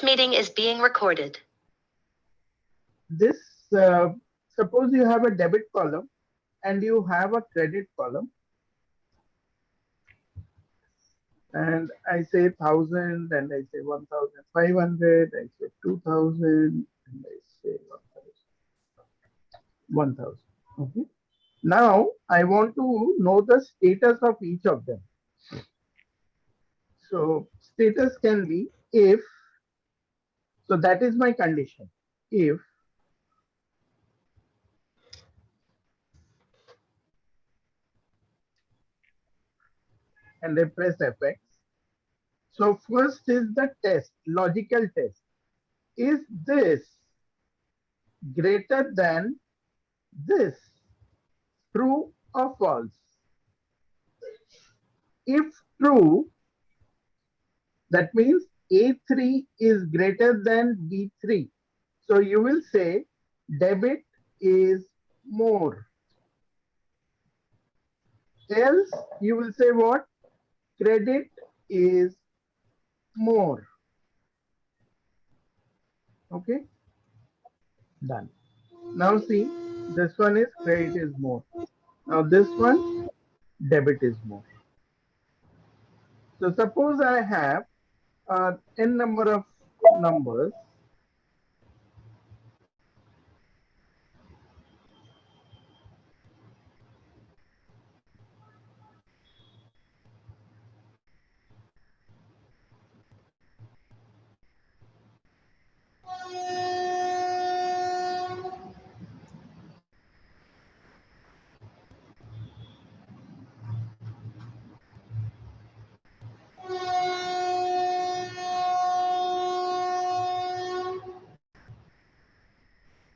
meeting is being recorded. This, suppose you have a debit column and you have a credit column, and I say 1,000, and I say 1,500, I say 2,000, and I say 1,000. Okay. Now I want to know the status of each of them. So status can be if, so that is my condition. If and I press Fx. So first is the test, logical test. Is this greater than this? True or false? If true, that means A3 is greater than B3. So you will say debit is more. Else you will say what? Credit is more. Okay, done. Now see, this one is credit is more. Now this one, debit is more. So suppose I have n number of numbers.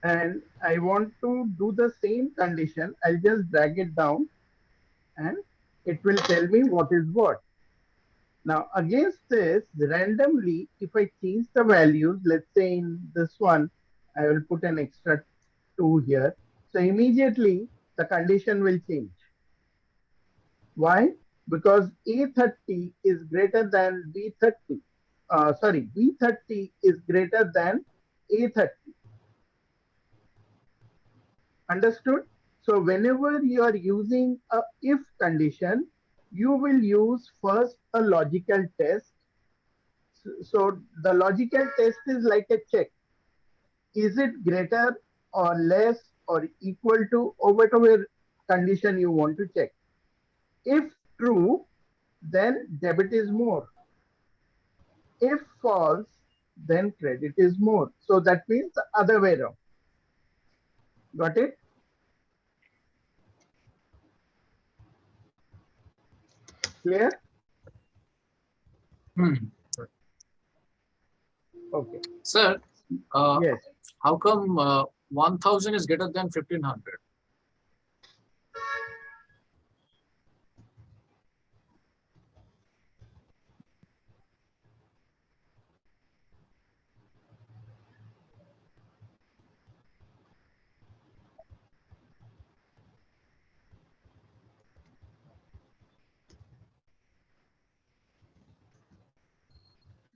And I want to do the same condition. I'll just drag it down and it will tell me what is what. Now against this, randomly, if I change the values, let's say in this one, I will put an extra 2 here. So immediately the condition will change. Why? Because A30 is greater than B30. Sorry, B30 is greater than A30. Understood? So whenever you are using a if condition, you will use first a logical test. So the logical test is like a check. Is it greater or less or equal to, or whatever condition you want to check? If true, then debit is more. If false, then credit is more. So that means the other way around. Got it? Clear? Okay. Sir, Yes. how come 1,000 is greater than 1,500?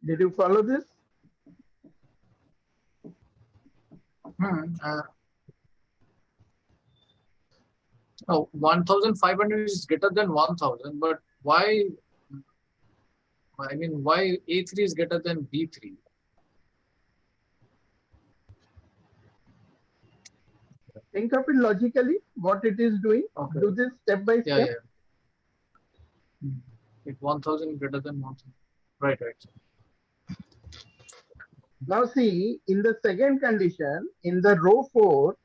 Did you follow this? Oh, 1,500 is greater than 1,000, but why? I mean, why A3 is greater than B3? Think of it logically, what it is doing. Okay. Do this step by step. Yeah. If 1,000 greater than 1,000. Right. Now see, in the second condition, in the row 4,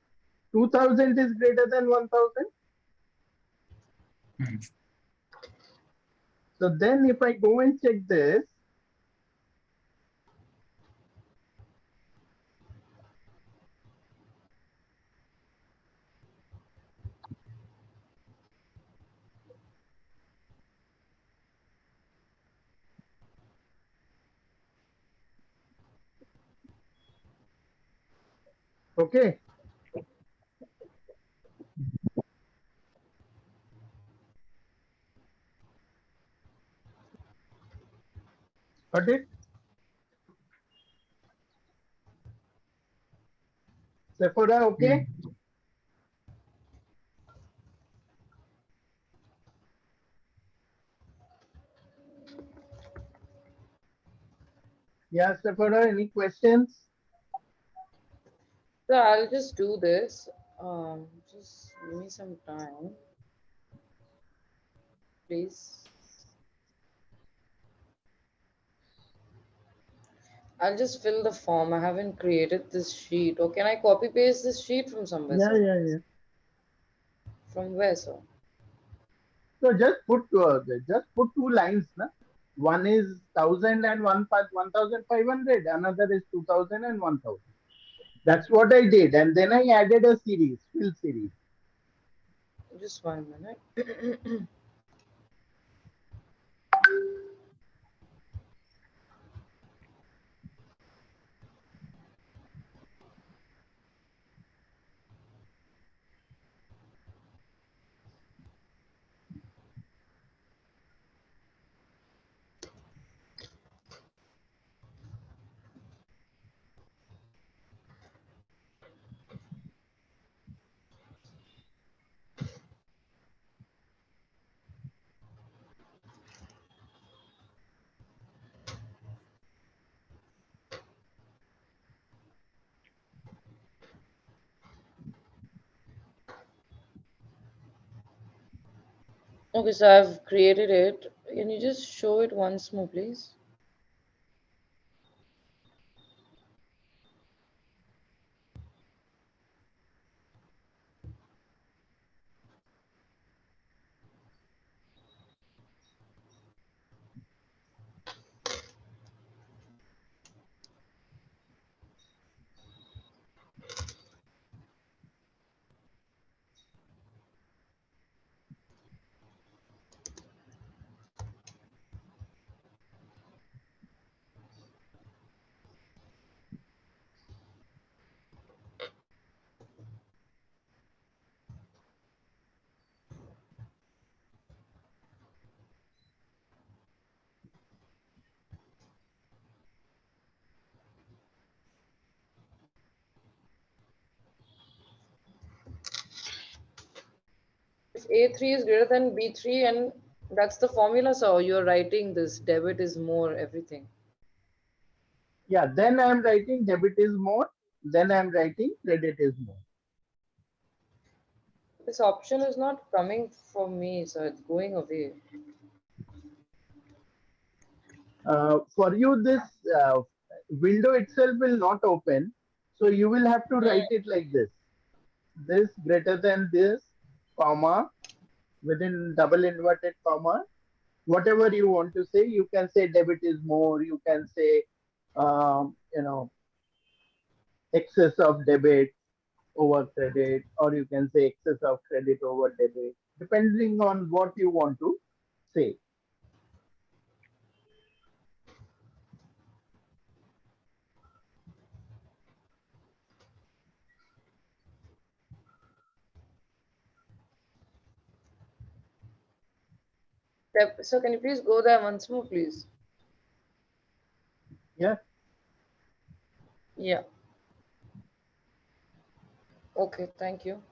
2,000 is greater than 1,000. So then if I go and check this, okay. Got it? Sephora, okay? Yeah, Sephora, any questions? So I'll just do this. Just give me some time, please. I'll just fill the form. I haven't created this sheet. Or can I copy paste this sheet from somewhere, Yeah, sir? yeah, yeah. From where, sir? So just put two lines, na? One is 1000 and 1500. Another is 2000 and 1000. That's what I did, and then I added a series, fill series. Just 1 minute. Okay, so I've created it. Can you just show it once more, please? If A3 is greater than B3, and that's the formula, so you're writing this debit is more everything. Yeah, then I'm writing debit is more. Then I'm writing credit is more. This option is not coming for me, so it's going away. For you, this window itself will not open. So you will have to write it like this. This greater than this, comma, within double inverted comma. Whatever you want to say, you can say debit is more. You can say, you know, excess of debit over credit, or you can say excess of credit over debit, depending on what you want to say. So can you please go there once more, please? Yeah. Yeah. Okay, thank you.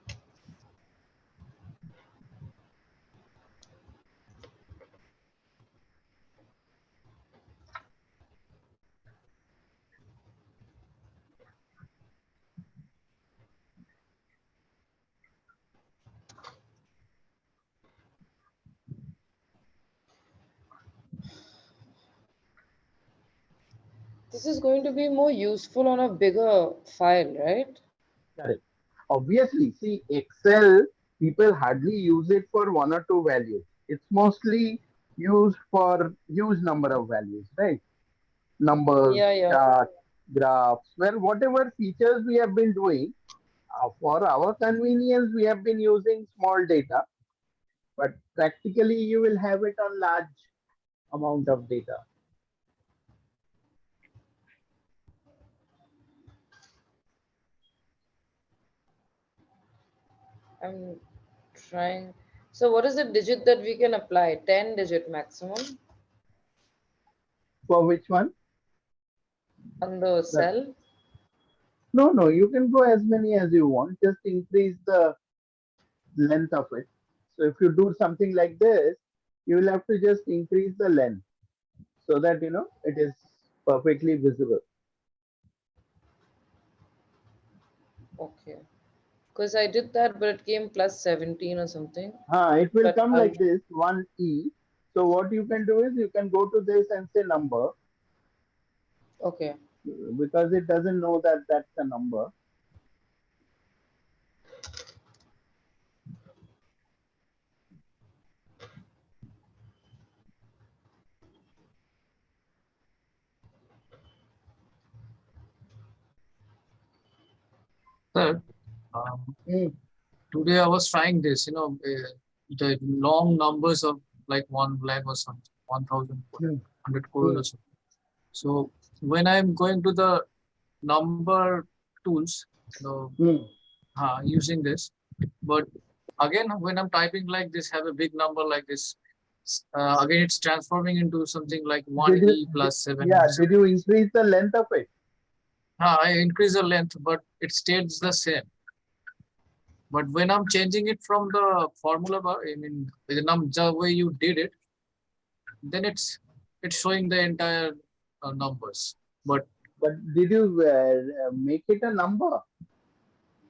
This is going to be more useful on a bigger file, right? Correct. Obviously, see, Excel, people hardly use it for one or two values. It's mostly used for huge number of values, right? Numbers, Yeah, yeah. charts, graphs, where whatever features we have been doing, for our convenience, we have been using small data, but practically you will have it on large amount of data. I'm trying. So what is the digit that we can apply? 10 digit maximum For which one? on the The cell. No, no, you can go as many as you want. Just increase the length of it. So if you do something like this, you will have to just increase the length so that it is perfectly visible. Okay. Because I did that, but it came plus 17 or something. It will But come I'll, like this, 1E. So what you can do is you can go to this and say number, okay. because it doesn't know that that's a number. Sir, um, Mm, today I was trying this, the long numbers of like 1 lakh or something, 1,000, mm, 100 crores mm, or something. So when I'm going to the number tools, mm. using this, but again, when I'm typing like this, have a big number like this, again, it's transforming into something like Did you, 1E plus 7. yeah, did you increase the length of it? I increase the length, but it stays the same. But when I'm changing it from the formula bar, I mean, the way you did it, then it's showing the entire numbers. But But did you make it a number?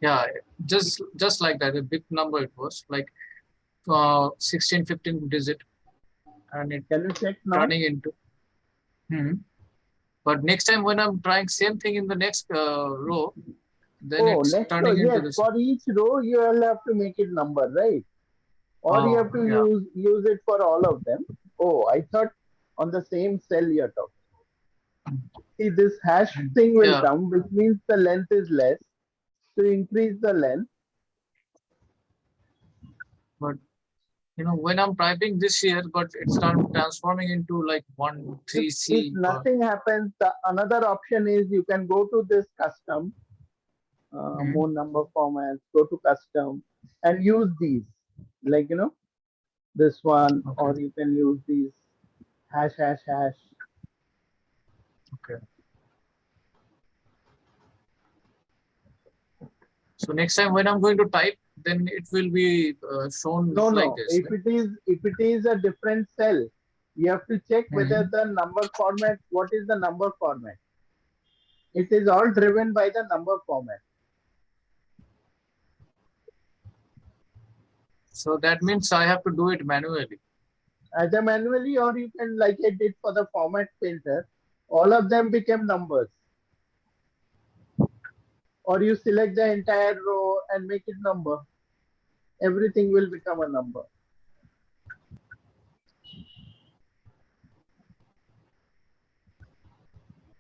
yeah, just like that, a big number it was like 16, 15 digit, and it Can you check now? turning into. Hmm. But next time when I'm trying same thing in the next row, then Oh, it's next row. turning into Yes, this. for each row you will have to make it number, right? Or you Oh have to yeah. use it for all of them. Oh, I thought on the same cell you're talking. See, this hash thing will Yeah, come, which means the length is less. To increase the length, but when I'm typing this here, but it's transforming into like one if three if C or. nothing happens, the another option is you can go to this custom, Hmm. more number formats, go to custom and use these, like this one, Okay, or you can use these hash hash hash. okay. So next time when I'm going to type, then it will be shown No, like no. this, If right? it is a different cell, you have to check whether Hmm. the number format. What is the number format? It is all driven by the number format. So that means I have to do it manually. Either manually, or you can, like I did for the format filter, all of them became numbers. Or you select the entire row and make it number. Everything will become a number.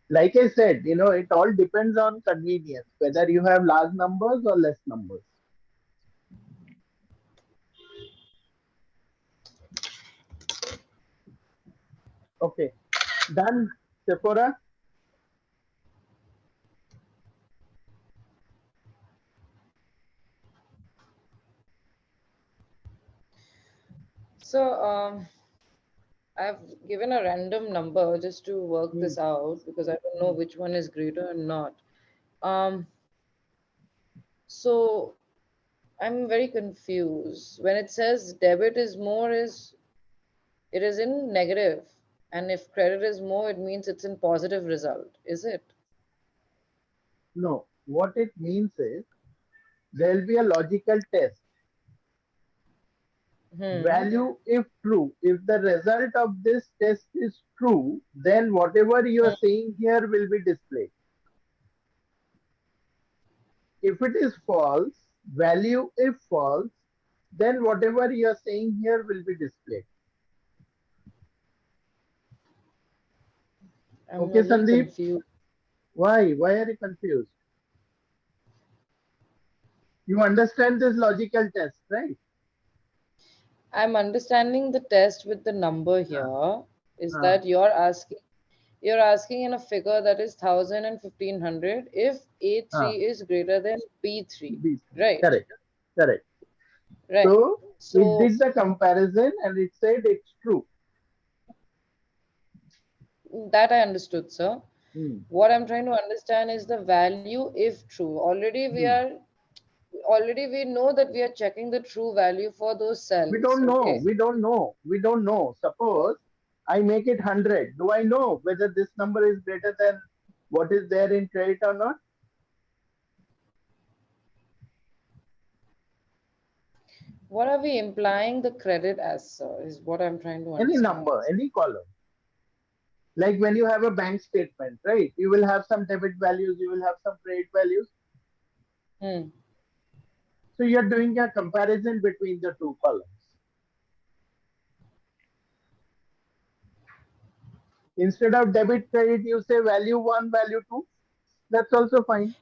Like I said, it all depends on convenience, whether you have large numbers or less numbers. Okay, done, Sephora. So I've given a random number just to work Hmm, this out because I don't know hmm. which one is greater and not. Um, so I'm very confused. When it says debit is more, is it is in negative, and if credit is more, it means it's in positive result. Is it? No, what it means is there will be a logical test. Hmm. Value if true. If the result of this test is true, then whatever you are Hmm. saying here will be displayed. If it is false, value if false, then whatever you are saying here will be displayed. I'm Okay, really Sandeep? confused. Why? Why are you confused? You understand this logical test, right? I'm understanding the test with the number Uh, here is uh, that you're asking in a figure that is 1000 and 1500 if uh, A3 is greater than B3, B3. right? Correct. Correct. Right. So it So did the comparison and it said it's true. that I understood, sir. Hmm. What I'm trying to understand is the value if true. Hmm. Already we know that we are checking the true value for those We cells. don't know. Okay. We don't know. We don't know. Suppose I make it 100. Do I know whether this number is greater than what is there in credit or not? What are we implying the credit as, sir, is what I'm trying to Any understand. number, any column. Like when you have a bank statement, right? You will have some debit values, you will have some credit values. Hmm. So you're doing a comparison between the two columns. Instead of debit credit, you say value one, value two. That's also fine.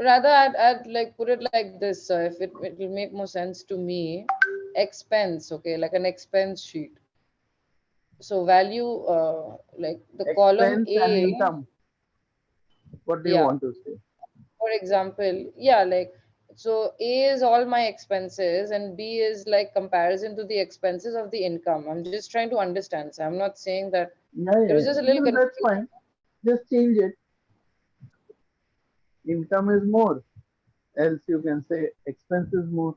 Rather, I'd like put it like this, sir, if it will make more sense to me. Expense, okay, like an expense sheet. So value, like the column Expense and A, income. What do you yeah, want to say? for example, yeah, like, so A is all my expenses and B is like comparison to the expenses of the income. I'm just trying to understand. So I'm not saying that Yeah, it yeah, was yeah. just a little No, that's confusing. fine. Just change it. Income is more. Else you can say expense is more.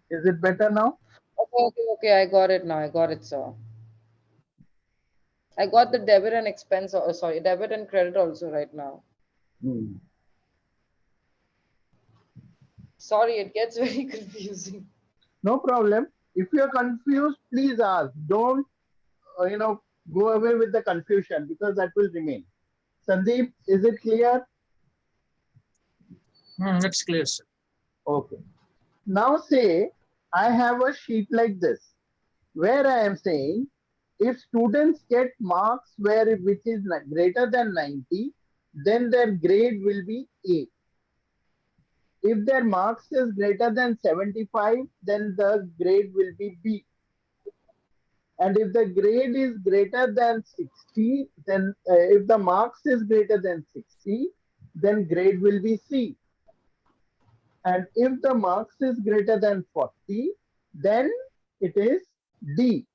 Is it better now? Okay, I got it now. I got it, sir. I got the debit and expense, sorry, debit and credit also right now. Hmm. Sorry, it gets very confusing. No problem. If you're confused, please ask. Don't, you know, go away with the confusion because that will remain. Sandeep, is it clear? It's clear, sir. Okay. Now say I have a sheet like this where I am saying if students get marks where which is greater than 90, then their grade will be A. If their marks is greater than 75, then the grade will be B. And if the grade is greater than 60, then if the marks is greater than 60, then grade will be C. And if the marks is greater than 40, then it is D.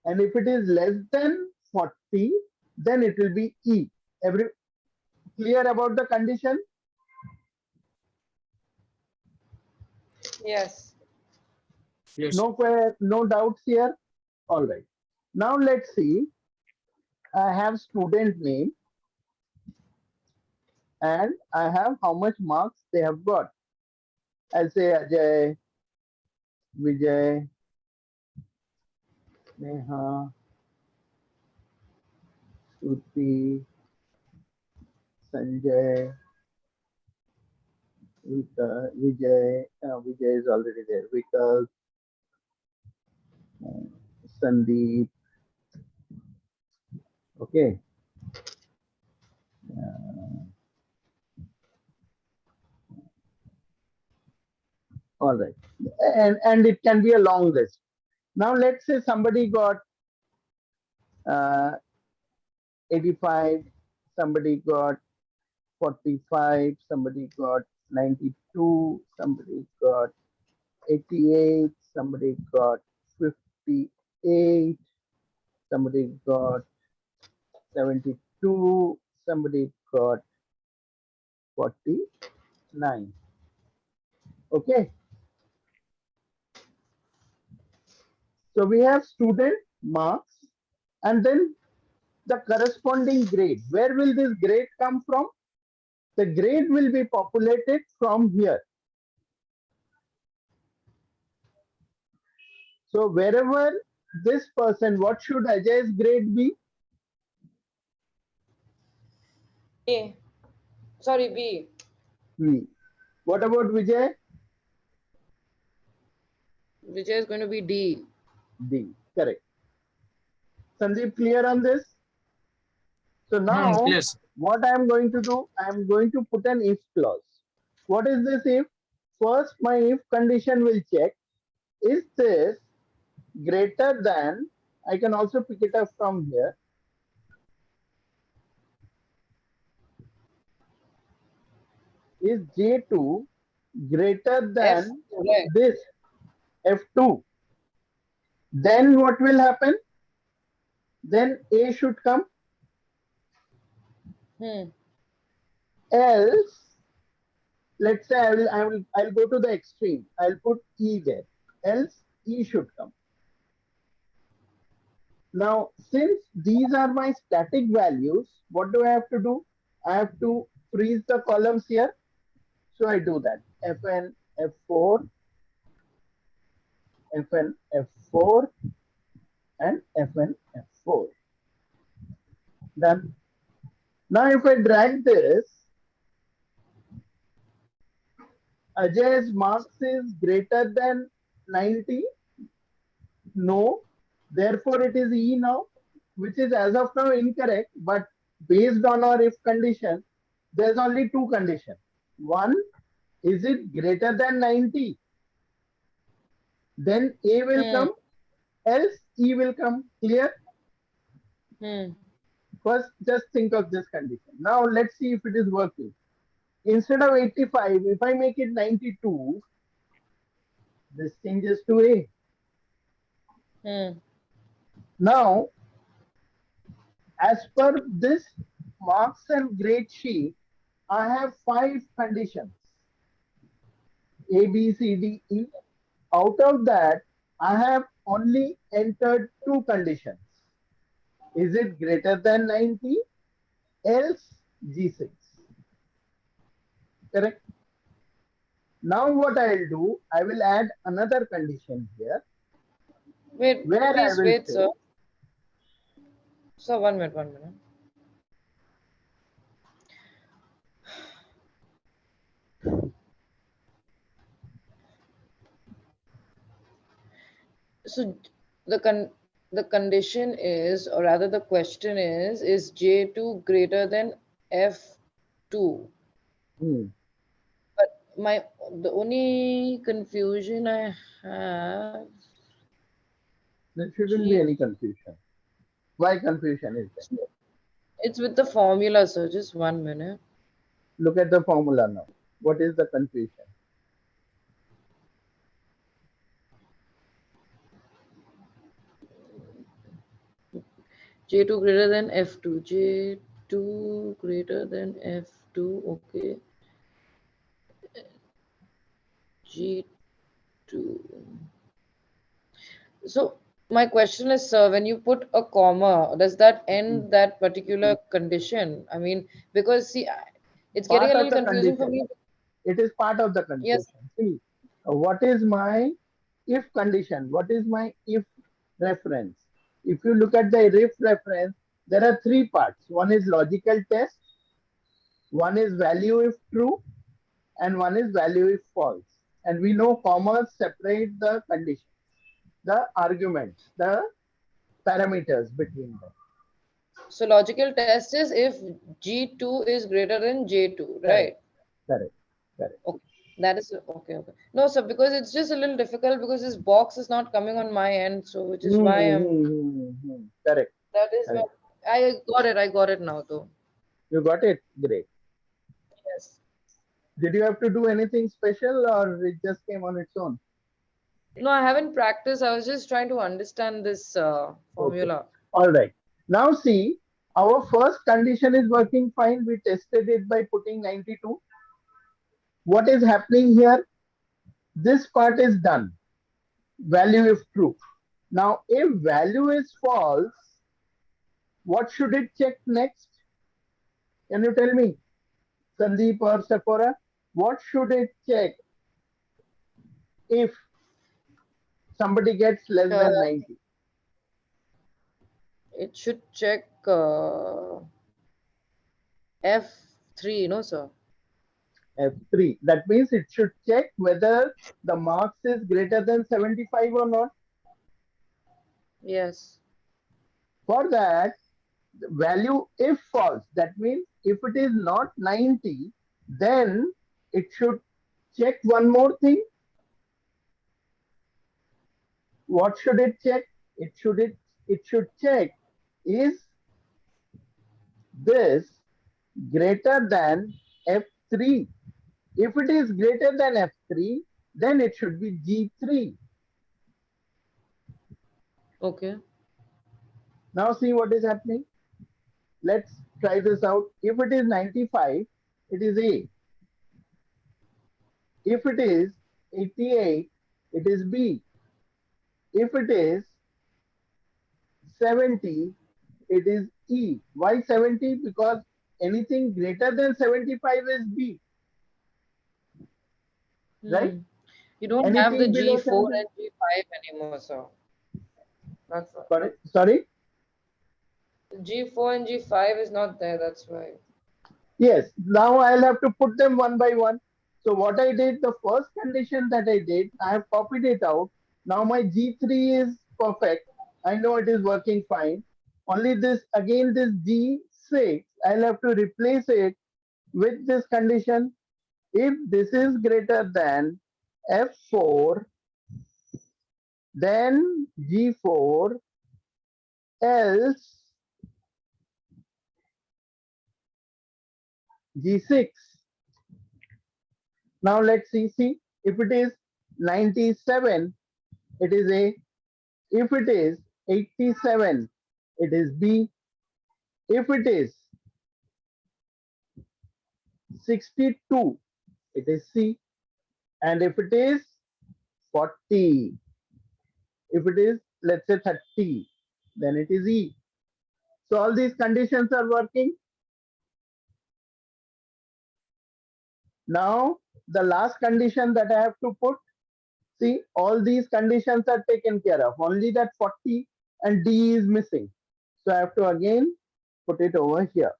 And if it is less than 40, then it will be E. Every clear about the condition? Yes. Yes, sir. No doubts here? All right. Now let's see. I have student name and I have how much marks they have got. I'll say Ajay, Vijay, Neha, Shruti, Sanjay, Vijay. Vijay is already there. Vikas, Sandeep. Okay. All right. And it can be a long list. Now let's say somebody got uh, 85, somebody got 45, somebody got 92, somebody got 88, somebody got 58, somebody got 72, somebody got 49. Okay, so we have student marks and then the corresponding grade. Where will this grade come from? The grade will be populated from here. So wherever this person, what should Ajay's grade be? A. Sorry, B. B. What about Vijay? Which is going to be D. D. Correct. Sandeep, clear on this? So now Clear, sir. what I am going to do, I am going to put an if clause. What is this if? First, my if condition will check, is this greater than, I can also pick it up from here, is J2 greater F, than correct. this F2? Then what will happen? Then A should come. Hmm. Else, let's say I'll go to the extreme. I'll put E there. Else E should come. Now, since these are my static values, what do I have to do? I have to freeze the columns here. So I do that. Fn F4, Fn F4, and Fn F4. Done. Now, if I drag this, Ajay's marks is greater than 90. No. Therefore, it is E now, which is as of now incorrect. But based on our if condition, there's only two conditions. One, is it greater than 90? Then A will Hmm. come, else E will come. Clear? Hmm. First, just think of this condition. Now, let's see if it is working. Instead of 85, if I make it 92, this changes to A. Hmm. Now, as per this marks and grade sheet, I have 5 conditions A, B, C, D, E. Out of that, I have only entered 2 conditions. Is it greater than 90? Else G6. Correct? Now, what I'll do, I will add another condition here Wait, where I please will wait, say, sir. So 1 minute, 1 minute. So the condition is, or rather the question is J2 greater than F2? hmm, But the only confusion I have, there shouldn't be G, any confusion. Why confusion is there? it's with the formula, sir. Just 1 minute. Look at the formula now. What is the confusion? J2 greater than F2. J2 greater than F2. Okay. G2. So my question is, sir, when you put a comma, does that Hmm. end that particular condition? I mean, because see, it's getting Part a of little the confusing for condition. me. It is part of the Yes. condition. See, what is my if condition? What is my if reference? If you look at the if reference, there are 3 parts. One is logical test, one is value if true, and one is value if false. And we know commas separate the conditions, the arguments, the parameters between them. So logical test is if G2 is greater than J2, Correct, right? correct, correct. Okay. That is okay, okay. No, sir, because it's just a little difficult because this box is not coming on my end, so which is why I'm. Correct, That is why correct. I got it. I got it now, though. You got it? Great. Yes. Did you have to do anything special or it just came on its own? No, I haven't practiced. I was just trying to understand this Okay. formula. All right. Now see, our first condition is working fine. We tested it by putting 92. What is happening here? This part is done. Value if true. Now, if value is false, what should it check next? Can you tell me, Sandeep or Sephora? What should it check if somebody gets less Uh, than 90? it should check F3, no, sir? F3. That means it should check whether the marks is greater than 75 or not. Yes. For that, the value if false, that means if it is not 90, then it should check one more thing. What should it check? It should check is this greater than F3. If it is greater than F3, then it should be G3. Okay. Now see what is happening. Let's try this out. If it is 95, it is A. If it is 88, it is B. If it is 70, it is E. Why 70? Because anything greater than 75 is B, right? Hmm. You don't have the Anything below G4 70. and G5 anymore, sir. That's why. Sorry, sorry. G4 and G5 is not there. That's why. Yes, now I'll have to put them one by one. So what I did, the first condition that I did, I have copied it out. Now my G3 is perfect. I know it is working fine. Only this, again, this G6, I'll have to replace it with this condition. If this is greater than F4, then G4, else G6. Now let's see if it is 97, it is A. If it is 87, it is B. If it is 62, it is C. And if it is 40, if it is, let's say, 30, then it is E. So all these conditions are working. Now the last condition that I have to put, see, all these conditions are taken care of. Only that 40 and D is missing. So I have to again put it over here.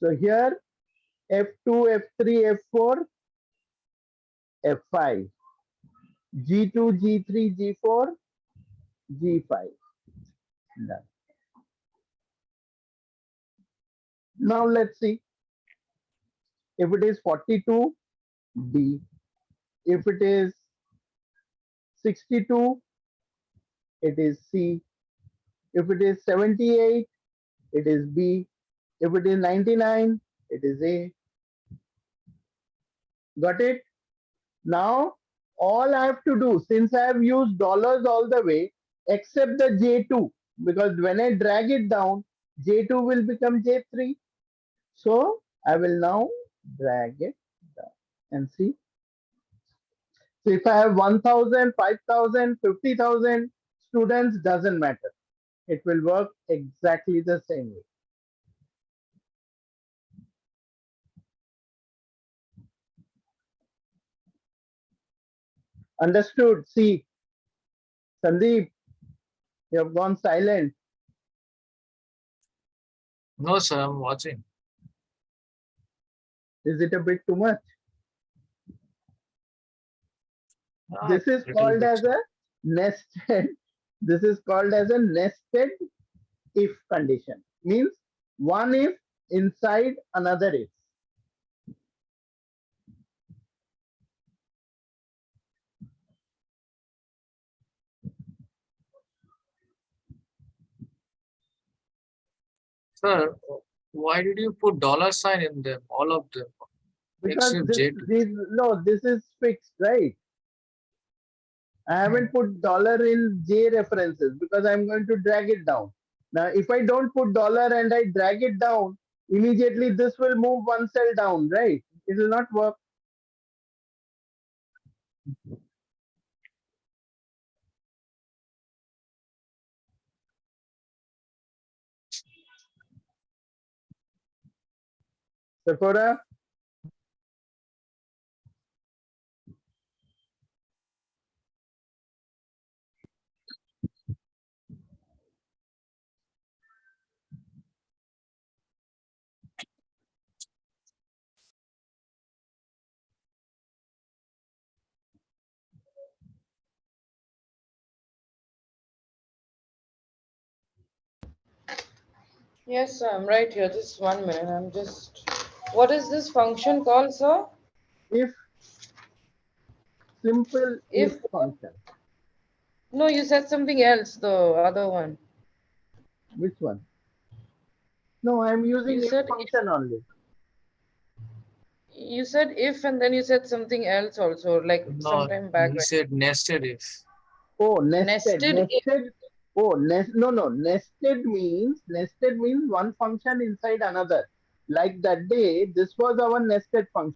So here F2, F3, F4, F5, G2, G3, G4, G5. Done. Now let's see if it is 42, D. If it is 62, it is C. If it is 78, it is B. If it is 99, it is A. Got it? Now, all I have to do, since I have used dollars all the way, except the J2, because when I drag it down, J2 will become J3. So, I will now drag it down and see. So, if I have 1,000, 5,000, 50,000 students, doesn't matter. It will work exactly the same way. Understood? See, Sandeep, you have gone silent. No, sir, I'm watching. Is it a bit too much? Ah, This is little called bit, as sir. a nested. This is called as a nested if condition. Means one if inside another if. Sir, why did you put dollar sign in them, all of them, Because except this J2? this no, this is fixed, right? I Hmm. haven't put dollar in J references because I'm going to drag it down. Now, if I don't put dollar and I drag it down, immediately this will move one cell down, right? It will not work. Sephora, Yes, sir. I'm right here. Just 1 minute. I'm just. What is this function called, sir? if simple if If. function. No, you said something else, the other one. Which one? No, I'm You using if said if. function only. You said if, and then you said something else also, like No, sometime back. he said nested if. Oh, nested. Nested if. Nested. Oh, no, no. Nested means one function inside another. Like that day, this was our nested function.